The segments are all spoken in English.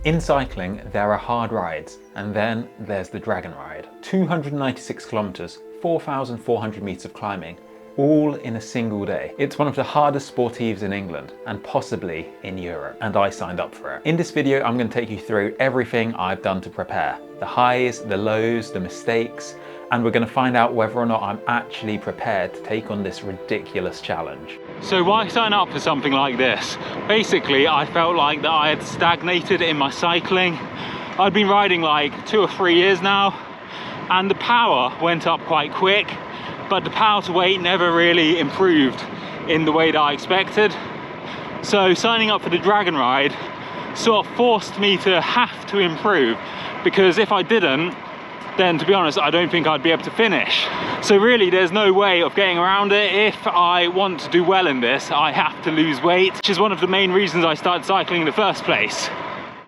In cycling, there are hard rides, and then there's the Dragon Ride. 296 kilometers, 4,400 meters of climbing, all in a single day. It's one of the hardest sportives in England and possibly in Europe, and I signed up for it. In this video, I'm going to take you through everything I've done to prepare. The highs, the lows, the mistakes, and we're going to find out whether or not I'm actually prepared to take on this ridiculous challenge. So why sign up for something like this? Basically, I felt like that I had stagnated in my cycling. I'd been riding like 2 or 3 years now, and the power went up quite quick, but the power to weight never really improved in the way that I expected. So signing up for the Dragon Ride sort of forced me to have to improve, because if I didn't, then to be honest, I don't think I'd be able to finish. So really, there's no way of getting around it. If I want to do well in this, I have to lose weight, which is one of the main reasons I started cycling in the first place.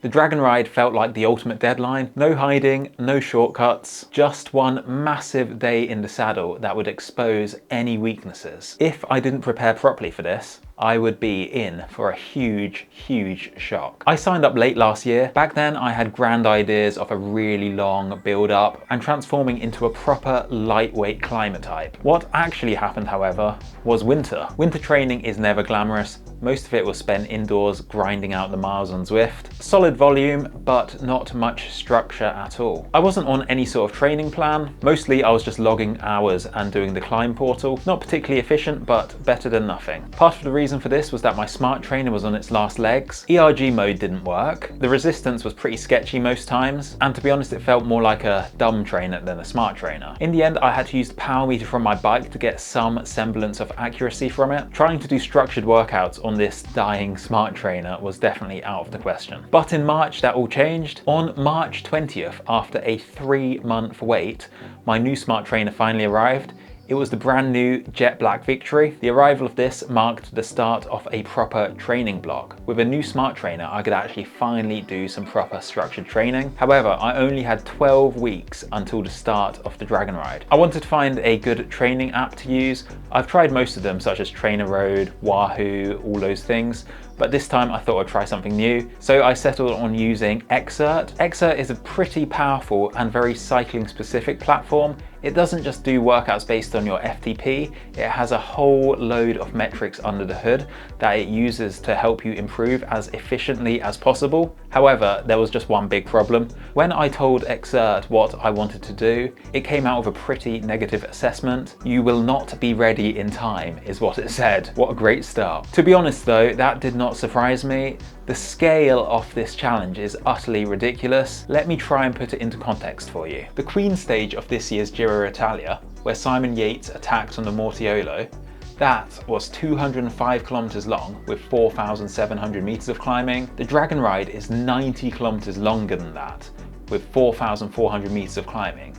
The Dragon Ride felt like the ultimate deadline. No hiding, no shortcuts, just one massive day in the saddle that would expose any weaknesses. If I didn't prepare properly for this, I would be in for a huge, huge shock. I signed up late last year. Back then, I had grand ideas of a really long build-up and transforming into a proper lightweight climber type. What actually happened, however, was winter. Winter training is never glamorous. Most of it was spent indoors grinding out the miles on Zwift. Solid volume, but not much structure at all. I wasn't on any sort of training plan. Mostly I was just logging hours and doing the climb portal. Not particularly efficient, but better than nothing. Part of the reason for this was that my smart trainer was on its last legs. ERG mode didn't work. The resistance was pretty sketchy most times, and to be honest, it felt more like a dumb trainer than a smart trainer. In the end, I had to use the power meter from my bike to get some semblance of accuracy from it. Trying to do structured workouts on this dying smart trainer was definitely out of the question. But in March, that all changed. On March 20th, after a 3-month wait, my new smart trainer finally arrived. It was the brand new jet black Victory. The arrival of this marked the start of a proper training block. With a new smart trainer, I could actually finally do some proper structured training. However, I only had 12 weeks until the start of the Dragon Ride. I wanted to find a good training app to use. I've tried most of them, such as Trainer Road, Wahoo, all those things. But this time I thought I'd try something new. So I settled on using Xert. Xert is a pretty powerful and very cycling specific platform. It doesn't just do workouts based on your FTP, it has a whole load of metrics under the hood that it uses to help you improve as efficiently as possible. However, there was just one big problem. When I told Xert what I wanted to do, it came out with a pretty negative assessment. You will not be ready in time, is what it said. What a great start. To be honest though, that did not surprise me. The scale of this challenge is utterly ridiculous. Let me try and put it into context for you. The Queen stage of this year's Giro Italia, where Simon Yates attacked on the Mortiolo, that was 205 kilometers long with 4,700 meters of climbing. The Dragon Ride is 90 kilometers longer than that with 4,400 meters of climbing.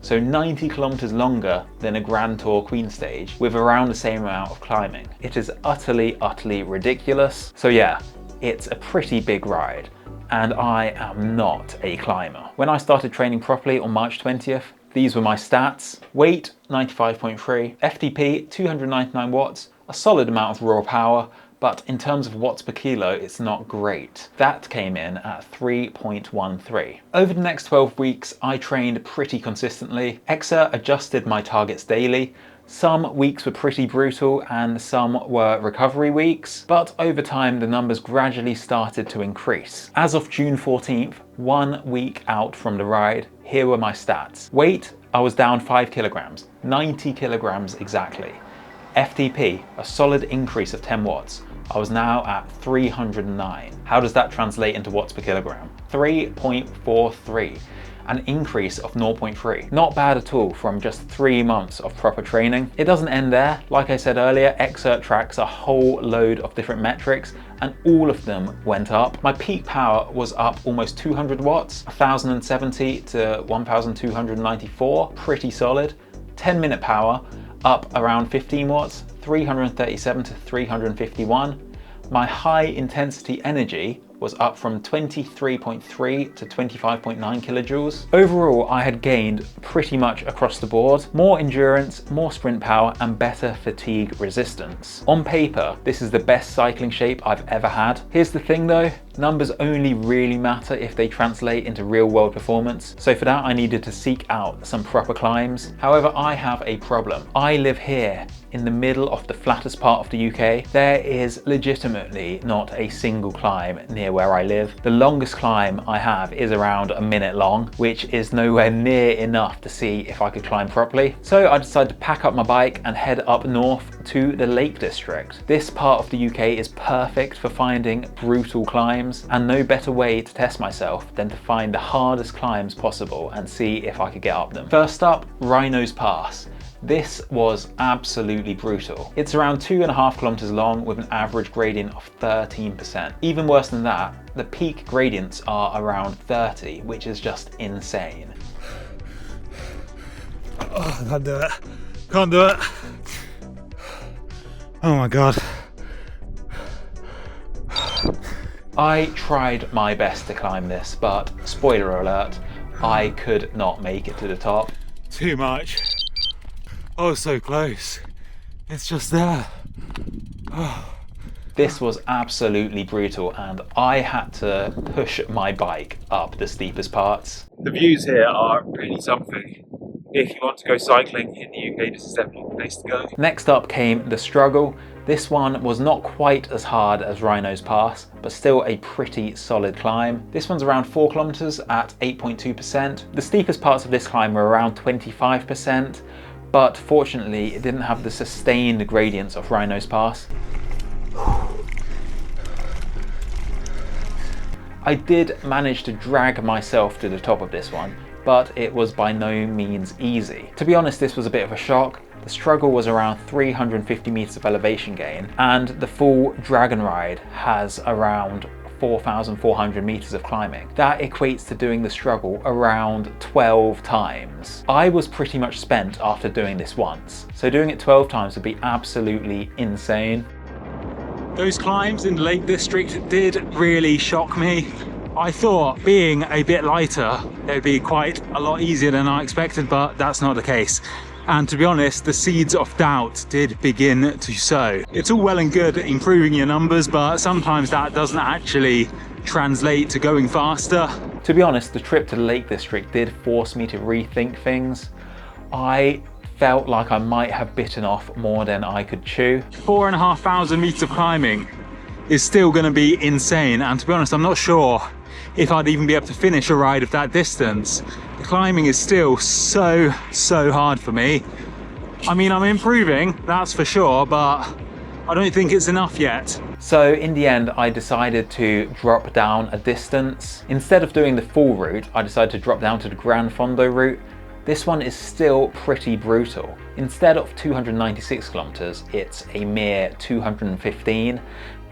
So 90 kilometers longer than a Grand Tour Queen stage with around the same amount of climbing. It is utterly, utterly ridiculous. So yeah, it's a pretty big ride, and I am not a climber. When I started training properly on March 20th, these were my stats. Weight, 95.3, FTP, 299 watts, a solid amount of raw power, but in terms of watts per kilo, it's not great. That came in at 3.13. Over the next 12 weeks, I trained pretty consistently. Xert adjusted my targets daily. Some weeks were pretty brutal and some were recovery weeks, but over time the numbers gradually started to increase. As of June 14th, 1 week out from the ride, here were my stats. Weight, I was down 5 kilograms, 90 kilograms exactly. FTP, a solid increase of 10 watts. I was now at 309. How does that translate into watts per kilogram? 3.43. An increase of 0.3. Not bad at all from just 3 months of proper training. It doesn't end there. Like I said earlier, Xert tracks a whole load of different metrics and all of them went up. My peak power was up almost 200 watts, 1,070 to 1,294, pretty solid. 10-minute power up around 15 watts, 337 to 351. My high intensity energy was up from 23.3 to 25.9 kilojoules. Overall, I had gained pretty much across the board, more endurance, more sprint power, and better fatigue resistance. On paper, this is the best cycling shape I've ever had. Here's the thing though, numbers only really matter if they translate into real world performance. So for that, I needed to seek out some proper climbs. However, I have a problem. I live here in the middle of the flattest part of the UK. There is legitimately not a single climb near where I live. The longest climb I have is around a minute long, which is nowhere near enough to see if I could climb properly. So I decided to pack up my bike and head up north to the Lake District. This part of the UK is perfect for finding brutal climbs, and no better way to test myself than to find the hardest climbs possible and see if I could get up them. First up, Rhino's Pass. This was absolutely brutal. It's around 2.5 kilometers long with an average gradient of 13%. Even worse than that, the peak gradients are around 30, which is just insane. Oh, I can't do it. Can't do it. Oh my God. I tried my best to climb this, but spoiler alert, I could not make it to the top. Too much. Oh, so close. It's just there. Oh. This was absolutely brutal, and I had to push my bike up the steepest parts. The views here are really something. If you want to go cycling in the UK, this is definitely the place to go. Next up came the Struggle. This one was not quite as hard as Rhino's Pass, but still a pretty solid climb. This one's around 4 kilometers at 8.2%. The steepest parts of this climb were around 25%, but fortunately it didn't have the sustained gradients of Rhino's Pass. I did manage to drag myself to the top of this one, but it was by no means easy. To be honest, this was a bit of a shock. The Struggle was around 350 meters of elevation gain, and the full Dragon Ride has around 4,400 meters of climbing. That equates to doing the Struggle around 12 times. I was pretty much spent after doing this once, so doing it 12 times would be absolutely insane. Those climbs in the Lake District did really shock me. I thought being a bit lighter, it would be quite a lot easier than I expected, but that's not the case. And to be honest, the seeds of doubt did begin to sow. It's all well and good improving your numbers, but sometimes that doesn't actually translate to going faster. To be honest, the trip to the Lake District did force me to rethink things. I felt like I might have bitten off more than I could chew. 4,500 meters of climbing is still going to be insane, and to be honest, I'm not sure if I'd even be able to finish a ride of that distance. The climbing is still so hard for me. I mean, I'm improving, that's for sure, but I don't think it's enough yet. So in the end, I decided to drop down a distance. Instead of doing the full route, I decided to drop down to the Gran Fondo route. This one is still pretty brutal. Instead of 296 kilometers, it's a mere 215.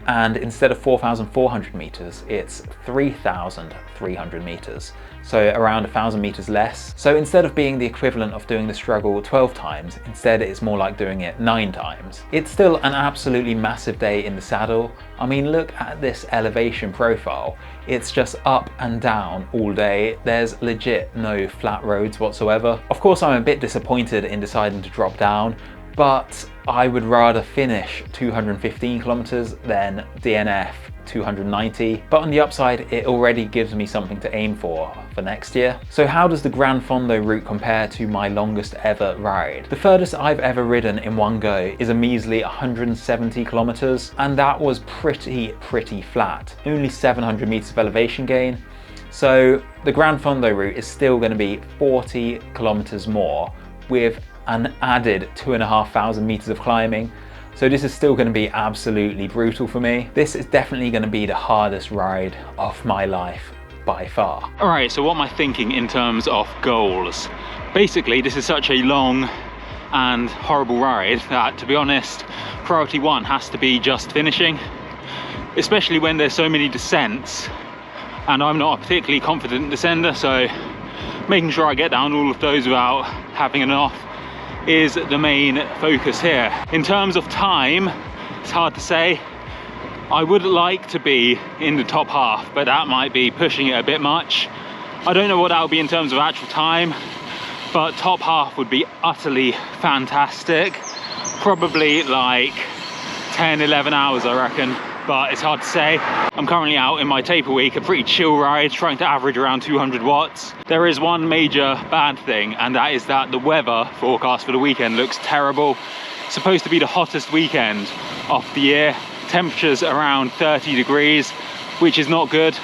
And instead of 4,400 meters, it's 3,300 meters. So around 1,000 meters less. So instead of being the equivalent of doing the Struggle 12 times, instead it's more like doing it 9 times. It's still an absolutely massive day in the saddle. I mean, look at this elevation profile. It's just up and down all day. There's legit no flat roads whatsoever. Of course, I'm a bit disappointed in deciding to drop down, but I would rather finish 215 kilometers than DNF 290. But on the upside, it already gives me something to aim for next year. So how does the Gran Fondo route compare to my longest ever ride? The furthest I've ever ridden in one go is a measly 170 kilometers, and that was pretty flat. Only 700 meters of elevation gain. So the Gran Fondo route is still going to be 40 kilometers more with an added 2,500 meters of climbing. So this is still going to be absolutely brutal for me. This is definitely going to be the hardest ride of my life by far. All right, so what am I thinking in terms of goals? Basically, this is such a long and horrible ride that, to be honest, priority one has to be just finishing, especially when there's so many descents, and I'm not a particularly confident descender, so making sure I get down all of those without having enough is the main focus here. In terms of time, it's hard to say. I would like to be in the top half, but that might be pushing it a bit much. I don't know what that would be in terms of actual time, but top half would be utterly fantastic. Probably like 10, 11 hours, I reckon, but it's hard to say. I'm currently out in my taper week, a pretty chill ride, trying to average around 200 watts. There is one major bad thing, and that is that the weather forecast for the weekend looks terrible. It's supposed to be the hottest weekend of the year. Temperatures around 30 degrees, which is not good.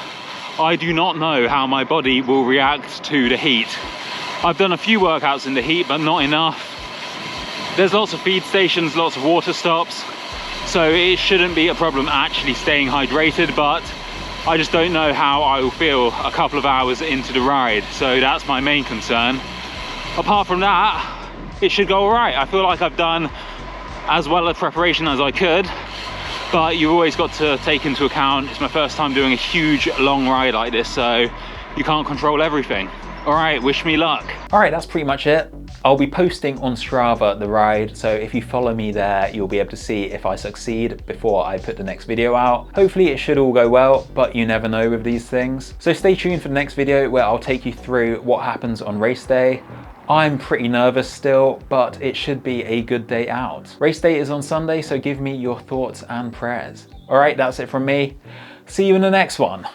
I do not know how my body will react to the heat. I've done a few workouts in the heat, but not enough. There's lots of feed stations, lots of water stops, so it shouldn't be a problem actually staying hydrated, but I just don't know how I will feel a couple of hours into the ride, so that's my main concern. Apart from that, it should go all right. I feel like I've done as well a preparation as I could, but you've always got to take into account it's my first time doing a huge long ride like this, so you can't control everything. All right, wish me luck. All right, that's pretty much it. I'll be posting on Strava the ride, so if you follow me there, you'll be able to see if I succeed before I put the next video out. Hopefully it should all go well, but you never know with these things. So stay tuned for the next video where I'll take you through what happens on race day. I'm pretty nervous still, but it should be a good day out. Race day is on Sunday, so give me your thoughts and prayers. All right, that's it from me. See you in the next one.